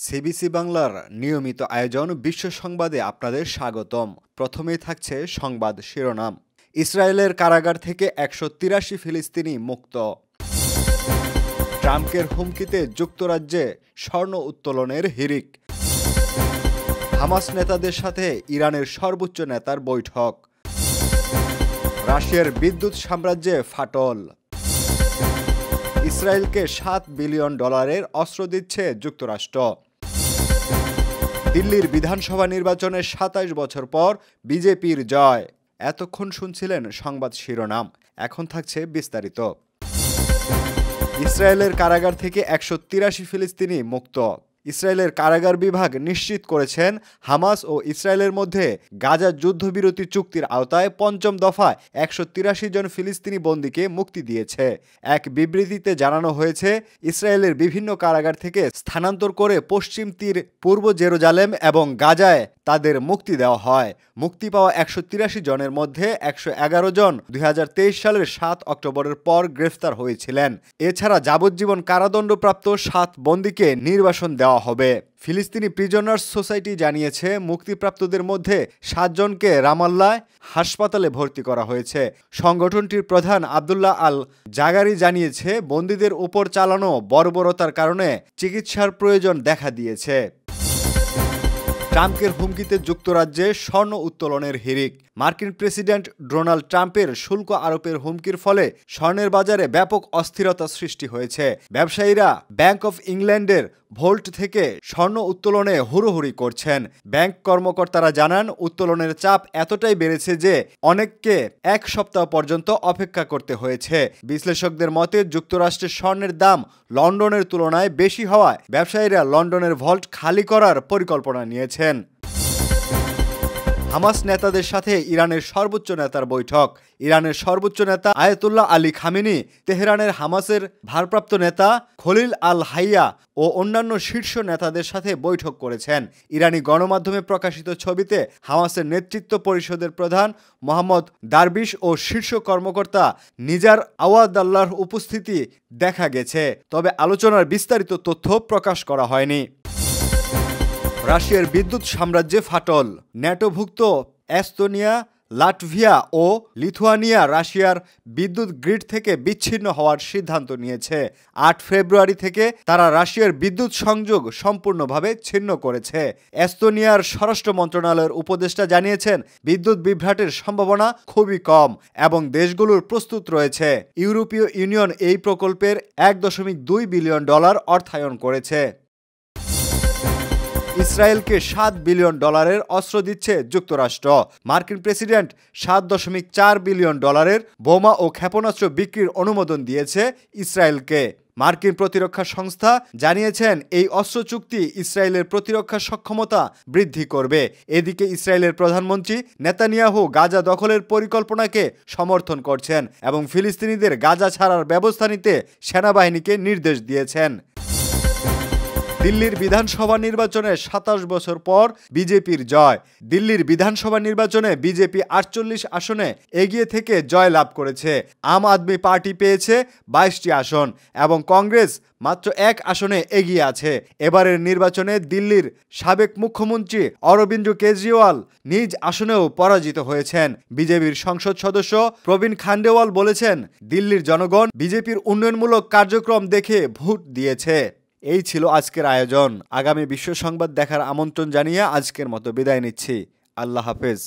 CBC বাংলার নিয়মিত আয়োজন বিশ্ব সংবাদে আপনাদের স্বাগতম। প্রথমেই থাকছে সংবাদ শিরোনাম। ইসরায়েলের কারাগার থেকে ১৮৩ ফিলিস্তিনি মুক্ত। ট্রাম্পের হুমকিতে যুক্তরাজ্যে স্বর্ণ উত্তোলনের হিড়িক। হামাস নেতাদের সাথে ইরানের সর্বোচ্চ নেতার বৈঠক। রাশিয়ার বিদ্যুৎ সাম্রাজ্যে ফাটল। ইসরায়েলকে $7 বিলিয়ন অস্ত্র দিচ্ছে যুক্তরাষ্ট্র। দিল্লির বিধানসভা নির্বাচনে ২৭ বছর পর বিজেপির জয়। এতক্ষণ শুনছিলেন সংবাদ শিরোনাম, এখন থাকছে বিস্তারিত। ইসরায়েলের কারাগার থেকে ১৮৩ ফিলিস্তিনি মুক্ত। ইসরায়েলের কারাগার বিভাগ নিশ্চিত করেছেন, হামাস ও ইসরায়েলের মধ্যে গাজা যুদ্ধবিরতি চুক্তির আওতায় পঞ্চম দফায় ১৮৩ জন ফিলিস্তিনি বন্দীকে মুক্তি দিয়েছে। এক বিবৃতিতে জানানো হয়েছে, ইসরায়েলের বিভিন্ন কারাগার থেকে স্থানান্তর করে পশ্চিম তীর, পূর্ব জেরুজালেম এবং গাজায় তাদের মুক্তি দেওয়া হয়। মুক্তি পাওয়া ১৮৩ জনের মধ্যে ১১১ জন ২০২৩ সালের ৭ অক্টোবরের পর গ্রেফতার হয়েছিলেন। এছাড়া যাবজ্জীবন কারাদণ্ডপ্রাপ্ত ৭ বন্দীকে নির্বাসন দেওয়া হবে। ফিলিস্তিনি প্রিজনার্স সোসাইটি জানিয়েছে, মুক্তিপ্রাপ্তদের মধ্যে ৭ জনকে রামাল্লায় হাসপাতালে ভর্তি করা হয়েছে। সংগঠনটির প্রধান আবদুল্লাহ আল জাগারি জানিয়েছে, বন্দীদের উপর চালানো বর্বরতার কারণে চিকিৎসার প্রয়োজন দেখা দিয়েছে। ট্রাম্পের হুমকিতে যুক্তরাজ্যে স্বর্ণ উত্তোলনের হিড়িক। মার্কিন প্রেসিডেন্ট ডোনাল্ড ট্রাম্পের শুল্ক আরোপের হুমকির ফলে স্বর্ণের বাজারে ব্যাপক অস্থিরতা সৃষ্টি হয়েছে। ব্যবসায়ীরা ব্যাংক অফ ইংল্যান্ডের ভোল্ট থেকে স্বর্ণ উত্তোলনে হুড়োহুড়ি করছেন। ব্যাংক কর্মকর্তারা জানান, উত্তোলনের চাপ এতটাই বেড়েছে যে অনেককে ১ সপ্তাহ পর্যন্ত অপেক্ষা করতে হয়েছে। বিশ্লেষকদের মতে, যুক্তরাষ্ট্রের স্বর্ণের দাম লন্ডনের তুলনায় বেশি হওয়ায় ব্যবসায়ীরা লন্ডনের ভল্ট খালি করার পরিকল্পনা নিয়েছেন। হামাস নেতাদের সাথে ইরানের সর্বোচ্চ নেতার বৈঠক। ইরানের সর্বোচ্চ নেতা আয়াতুল্লাহ আলী খামেনি তেহরানের হামাসের ভারপ্রাপ্ত নেতা খলিল আল হাইয়া ও অন্যান্য শীর্ষ নেতাদের সাথে বৈঠক করেছেন। ইরানি গণমাধ্যমে প্রকাশিত ছবিতে হামাসের নেতৃত্ব পরিষদের প্রধান মোহাম্মদ দারবিশ ও শীর্ষ কর্মকর্তা নিজার আওয়াদাল্লাহর উপস্থিতি দেখা গেছে, তবে আলোচনার বিস্তারিত তথ্য প্রকাশ করা হয়নি। রাশিয়ার বিদ্যুৎ সাম্রাজ্যে ফাটল। ন্যাটোভুক্ত এস্তোনিয়া, লাটভিয়া ও লিথুয়ানিয়া রাশিয়ার বিদ্যুৎ গ্রিড থেকে বিচ্ছিন্ন হওয়ার সিদ্ধান্ত নিয়েছে। ৮ ফেব্রুয়ারি থেকে তারা রাশিয়ার বিদ্যুৎ সংযোগ সম্পূর্ণভাবে ছিন্ন করেছে। এস্তোনিয়ার স্বরাষ্ট্র মন্ত্রণালয়ের উপদেষ্টা জানিয়েছেন, বিদ্যুৎ বিভ্রাটের সম্ভাবনা খুবই কম এবং দেশগুলোর প্রস্তুত রয়েছে। ইউরোপীয় ইউনিয়ন এই প্রকল্পের $১.২ বিলিয়ন অর্থায়ন করেছে। ইসরায়েলকে $7 বিলিয়ন অস্ত্র দিচ্ছে যুক্তরাষ্ট্র। মার্কিন প্রেসিডেন্ট $7.৪ বিলিয়ন বোমা ও ক্ষেপণাস্ত্র বিক্রির অনুমোদন দিয়েছে ইসরায়েলকে। মার্কিন প্রতিরক্ষা সংস্থা জানিয়েছেন, এই অস্ত্র চুক্তি ইসরায়েলের প্রতিরক্ষা সক্ষমতা বৃদ্ধি করবে। এদিকে ইসরায়েলের প্রধানমন্ত্রী নেতানিয়াহু গাজা দখলের পরিকল্পনাকে সমর্থন করছেন এবং ফিলিস্তিনিদের গাজা ছাড়ার ব্যবস্থা নিতে সেনাবাহিনীকে নির্দেশ দিয়েছেন। দিল্লির বিধানসভা নির্বাচনে ২৭ বছর পর বিজেপির জয়। দিল্লির বিধানসভা নির্বাচনে বিজেপি ৪৮ আসনে এগিয়ে থেকে জয় লাভ করেছে। আম আদমি পার্টি পেয়েছে ২২টি আসন এবং কংগ্রেস মাত্র ১ আসনে এগিয়ে আছে। এবারের নির্বাচনে দিল্লির সাবেক মুখ্যমন্ত্রী অরবিন্দ কেজরিওয়াল নিজ আসনেও পরাজিত হয়েছেন। বিজেপির সংসদ সদস্য প্রবীণ খান্ডেওয়াল বলেছেন, দিল্লির জনগণ বিজেপির উন্নয়নমূলক কার্যক্রম দেখে ভোট দিয়েছে। এই ছিল আজকের আয়োজন। আগামী বিশ্ব সংবাদ দেখার আমন্ত্রণ জানিয়ে আজকের মতো বিদায় নিচ্ছি। আল্লাহ হাফেজ।